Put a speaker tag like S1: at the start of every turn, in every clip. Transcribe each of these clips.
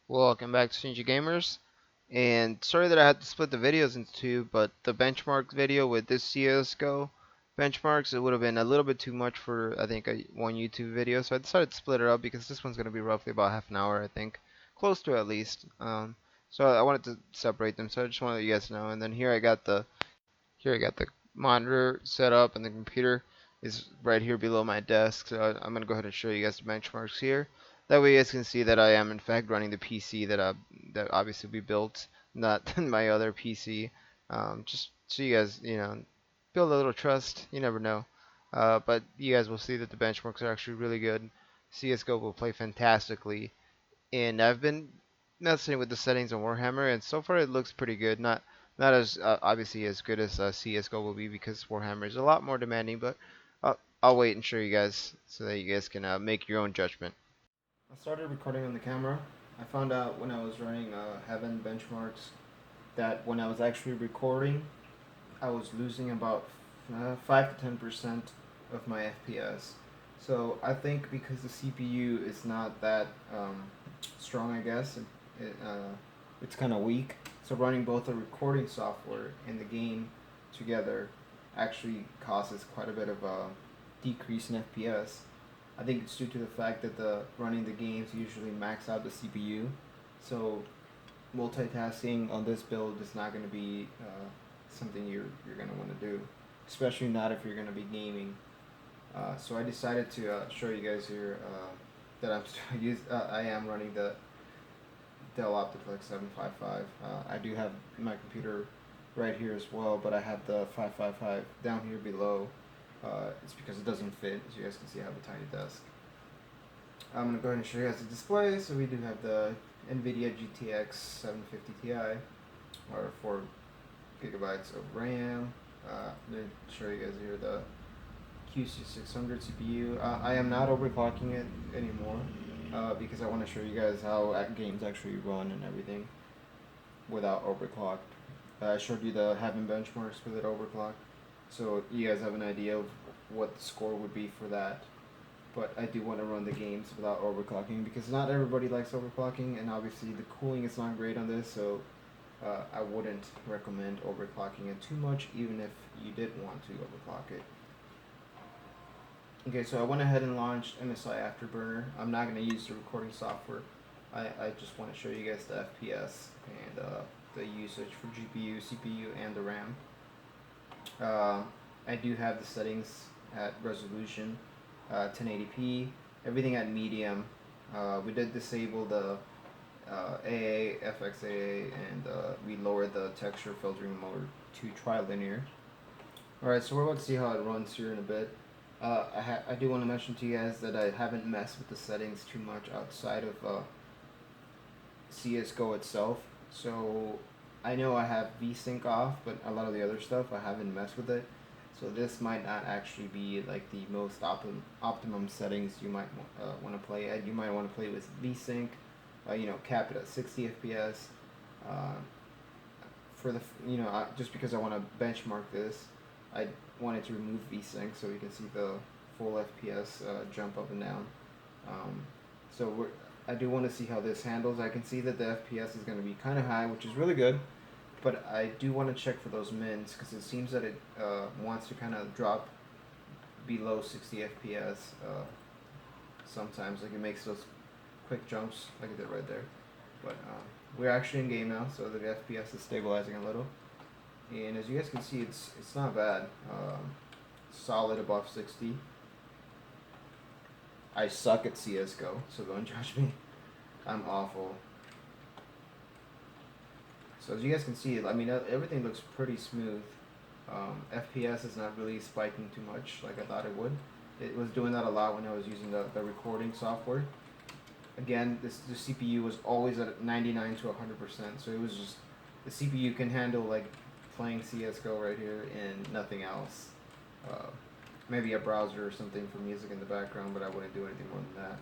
S1: Welcome back to Shinji Gamers. And sorry that I had to split the videos into two, but the benchmark video with this CSGO benchmarks, it would have been a little bit too much for, I think, one YouTube video. So I decided to split it up because this one's going to be roughly about half an hour, I think. Close to at least. So I wanted to separate them, so I just wanted you guys to know. And then here I got the monitor set up, and the computer is right here below my desk. So I'm going to go ahead and show you guys the benchmarks here. That way you guys can see that I am in fact running the PC that obviously we built, not my other PC. Just so you guys, build a little trust. You never know. But you guys will see that the benchmarks are actually really good. CS:GO will play fantastically, and I've been messing with the settings on Warhammer, and so far it looks pretty good. Not as obviously as good as CS:GO will be because Warhammer is a lot more demanding, but I'll wait and show you guys so that you guys can make your own judgment. I started recording on the camera. I found out when I was running Heaven benchmarks that when I was actually recording, I was losing about 5 to 10% of my FPS. So I think because the CPU is not that strong, I guess, it's kind of weak. So running both the recording software and the game together actually causes quite a bit of a decrease in FPS. I think it's due to the fact that the running the games usually max out the CPU. So multitasking on this build is not going to be something you're going to want to do, especially not if you're going to be gaming. So I decided to show you guys here that I am running the Dell Optiplex 755. I do have my computer right here as well, but I have the 555 down here below. It's because it doesn't fit, as you guys can see I have a tiny desk. I'm going to go ahead and show you guys the display. So we do have the NVIDIA GTX 750 Ti, or 4 gigabytes of RAM. I'm going to show you guys here the QC600 CPU. I am not overclocking it anymore because I want to show you guys how games actually run and everything without overclock. I showed you the Heaven benchmarks with it overclocked, so you guys have an idea of what the score would be for that. But I do want to run the games without overclocking because not everybody likes overclocking, and obviously the cooling is not great on this, so I wouldn't recommend overclocking it too much, even if you did want to overclock it. Okay, so I went ahead and launched MSI Afterburner. I'm not going to use the recording software. I just want to show you guys the FPS and the usage for GPU, CPU, and the RAM. I do have the settings at resolution 1080p, everything at medium. We did disable the AA, FXAA, and we lowered the texture filtering mode to trilinear. Alright, so we're about to see how it runs here in a bit. I do want to mention to you guys that I haven't messed with the settings too much outside of CSGO itself. So I know I have VSync off, but a lot of the other stuff I haven't messed with it. So this might not actually be like the most optimum settings you might want to play at. You might want to play with VSync, cap it at 60 FPS. For the just because I want to benchmark this, I wanted to remove VSync so you can see the full FPS jump up and down. So I do want to see how this handles. I can see that the FPS is going to be kind of high, which is really good, but I do want to check for those mins because it seems that it wants to kind of drop below 60 FPS sometimes. Like it makes those quick jumps like it did right there. But we're actually in game now, so the FPS is stabilizing a little. And as you guys can see, it's not bad. Solid above 60. I suck at CSGO, so don't judge me. I'm awful. So as you guys can see, I mean, everything looks pretty smooth. FPS is not really spiking too much like I thought it would. It was doing that a lot when I was using the recording software. Again, the CPU was always at 99 to 100%, so it was just, the CPU can handle like playing CSGO right here and nothing else. Maybe a browser or something for music in the background, but I wouldn't do anything more than that.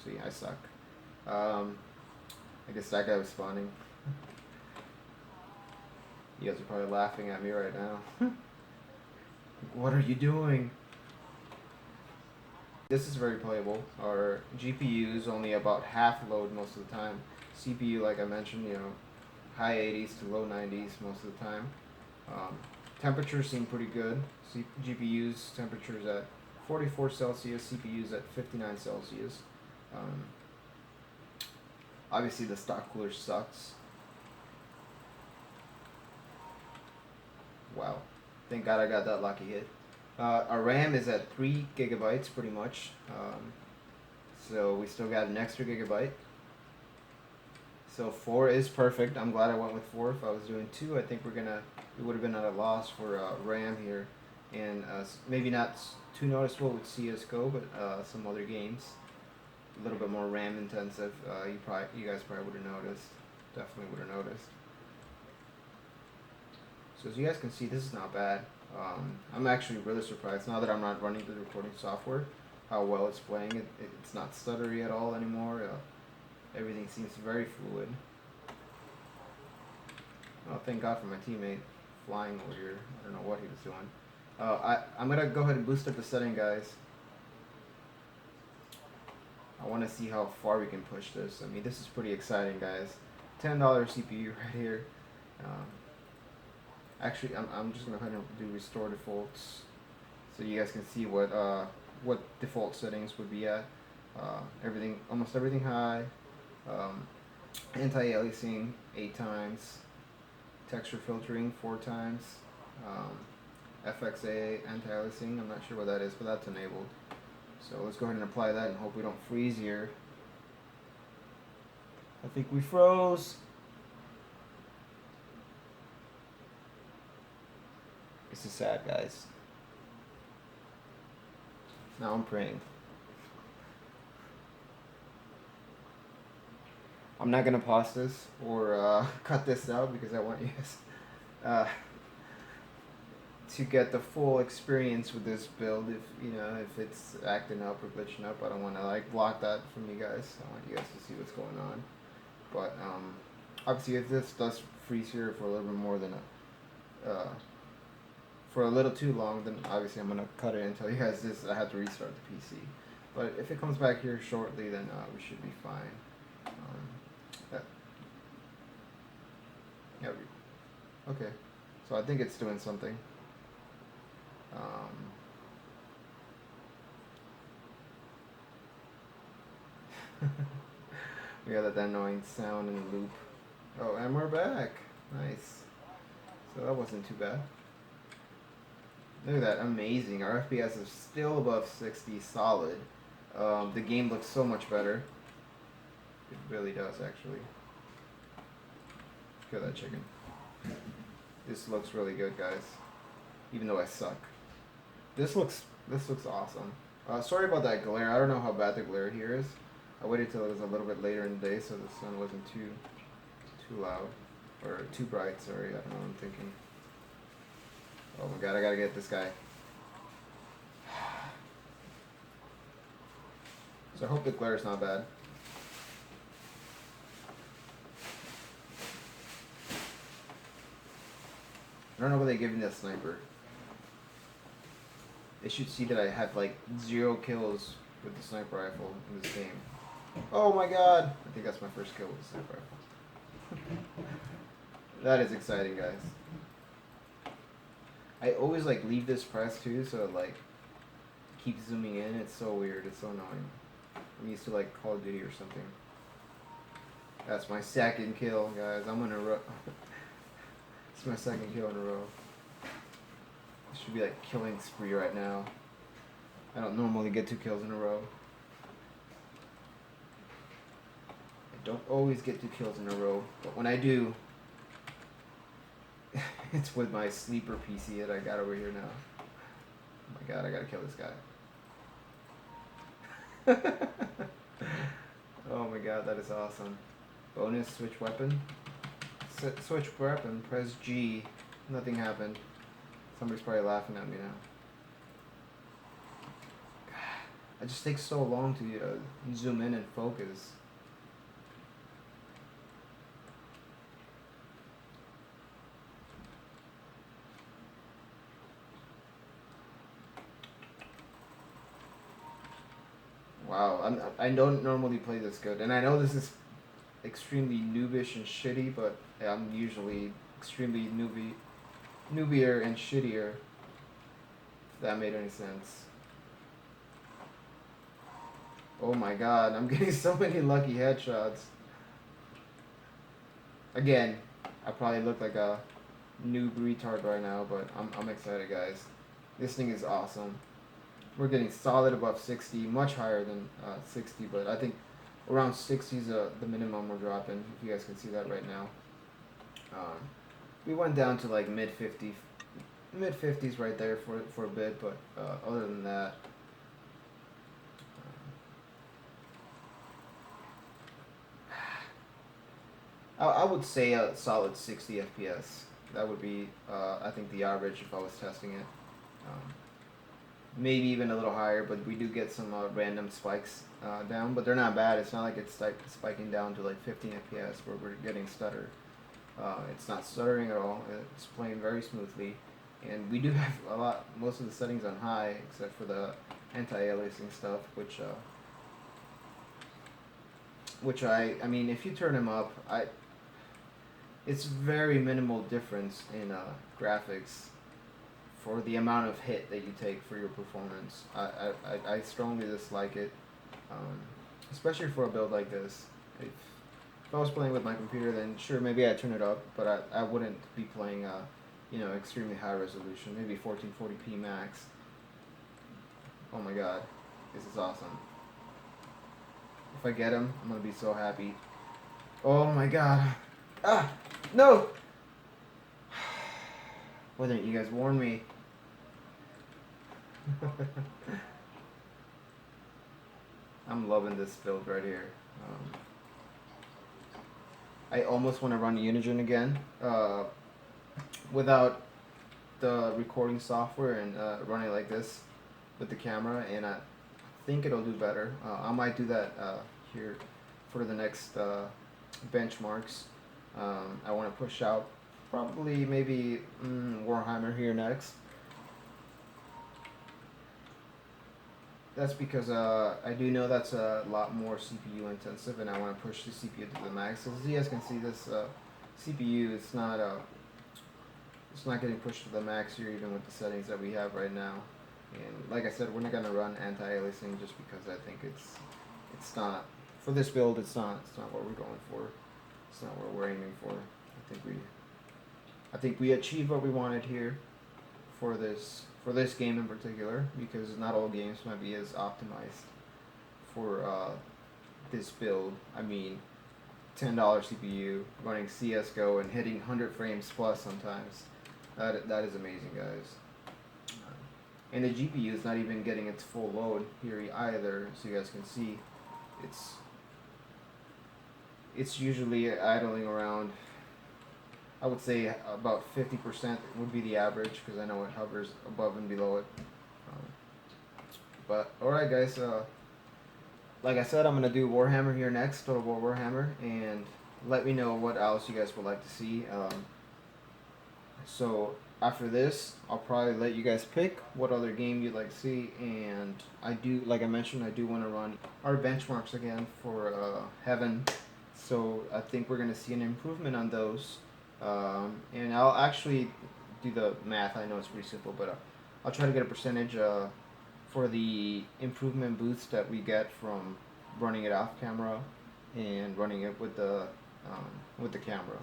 S1: So yeah, I suck. I guess that guy was spawning. You guys are probably laughing at me right now. What are you doing? This is very playable. Our GPU is only about half load most of the time. CPU, like I mentioned, high 80s to low 90s most of the time. Um, Temperatures seem pretty good. GPU's temperatures at 44 Celsius, CPU's at 59 Celsius. Um, Obviously, the stock cooler sucks. Wow. Thank God I got that lucky hit. Our RAM is at 3 gigabytes pretty much. So we still got an extra gigabyte. So 4 is perfect. I'm glad I went with 4. If I was doing 2, I think we would have been at a loss for RAM here. And maybe not too noticeable with CSGO, but some other games. A little bit more RAM intensive. You guys probably would have noticed. Definitely would have noticed. So as you guys can see, this is not bad. I'm actually really surprised now that I'm not running the recording software, how well it's playing. It's not stuttery at all anymore. Everything seems very fluid. Oh, thank God for my teammate flying over here. I don't know what he was doing. I'm gonna go ahead and boost up the setting, guys. I want to see how far we can push this. I mean, this is pretty exciting, guys. $10 CPU right here. Actually, I'm just gonna go ahead and do restore defaults, so you guys can see what default settings would be at. Almost everything high. Anti-aliasing 8 times. Texture filtering 4 times. FXA anti-aliasing. I'm not sure what that is, but that's enabled. So let's go ahead and apply that and hope we don't freeze here. I think we froze. This is sad, guys. Now I'm praying. I'm not gonna pause this or cut this out because I want you guys to get the full experience with this build. If it's acting up or glitching up, I don't want to block that from you guys. I want you guys to see what's going on. But obviously, if this does freeze here for a little bit more than for a little too long, then obviously I'm gonna cut it and tell you guys this. I have to restart the PC. But if it comes back here shortly, then we should be fine. Yeah. Okay. So I think it's doing something. We got that annoying sound in the loop. Oh, and we're back. Nice. So that wasn't too bad. Look at that, amazing. Our FPS is still above 60, solid. The game looks so much better. It really does, actually. Look at that chicken. This looks really good, guys. Even though I suck. This looks awesome. Sorry about that glare. I don't know how bad the glare here is. I waited till it was a little bit later in the day so the sun wasn't too loud. Or too bright, sorry. I don't know what I'm thinking. Oh my god, I gotta get this guy. So I hope the glare is not bad. I don't know what they give me that sniper. They should see that I have 0 kills with the sniper rifle in this game. Oh my god! I think that's my first kill with the sniper rifle. That is exciting, guys. I always leave this pressed too, so it keeps zooming in. It's so weird. It's so annoying. I'm used to Call of Duty or something. That's my second kill, guys. I'm in a row. It's my second kill in a row. This should be killing spree right now. I don't normally get 2 kills in a row. I don't always get 2 kills in a row, but when I do, it's with my sleeper PC that I got over here now. Oh my god, I gotta kill this guy. Oh my god, that is awesome. Bonus, switch weapon. Switch weapon, press G. Nothing happened. Somebody's probably laughing at me now. It just takes so long to zoom in and focus. I don't normally play this good, and I know this is extremely noobish and shitty, but I'm usually extremely noobier and shittier. If that made any sense. Oh my god, I'm getting so many lucky headshots. Again, I probably look like a noob retard right now, but I'm excited, guys. This thing is awesome. We're getting solid above 60, much higher than 60, but I think around 60 is the minimum we're dropping, if you guys can see that right now. We went down to like mid 50s right there for a bit, but other than that, I would say a solid 60 FPS. That would be, I think, the average if I was testing it. Um, Maybe even a little higher, but we do get some random spikes down, but they're not bad. It's not like it's like spiking down to like 15 FPS where we're getting stutter. It's not stuttering at all. It's playing very smoothly, and we do have most of the settings on high, except for the anti-aliasing stuff, which I mean, if you turn them up, it's very minimal difference in graphics for the amount of hit that you take for your performance. I strongly dislike it, especially for a build like this. If I was playing with my computer, then sure, maybe I'd turn it up, but I wouldn't be playing, extremely high resolution, maybe 1440p max. Oh my god, this is awesome. If I get him, I'm gonna be so happy. Oh my god. Ah! No! Why didn't you guys warn me? I'm loving this build right here. I almost want to run Unigine again without the recording software and run it like this with the camera, and I think it'll do better. I might do that here for the next benchmarks. I want to push out probably maybe Warhammer here next. That's because I do know that's a lot more CPU intensive, and I want to push the CPU to the max. So as you guys can see, this CPU it's not getting pushed to the max here, even with the settings that we have right now. And like I said, we're not gonna run anti-aliasing just because I think it's not for this build. It's not what we're going for. It's not what we're aiming for. I think we achieved what we wanted here for this game in particular, because not all games might be as optimized for this build. I mean, $10 CPU running CS:GO and hitting 100 frames plus sometimes. That is amazing, guys. And the GPU is not even getting its full load here either, so you guys can see it's usually idling around, I would say about 50% would be the average, because I know it hovers above and below it. But alright guys, like I said, I'm going to do Warhammer here next, Total War Warhammer, and let me know what else you guys would like to see. So after this, I'll probably let you guys pick what other game you'd like to see, and like I mentioned, I do want to run our benchmarks again for Heaven, so I think we're going to see an improvement on those. And I'll actually do the math. I know it's pretty simple, but I'll try to get a percentage for the improvement boost that we get from running it off camera and running it with the camera.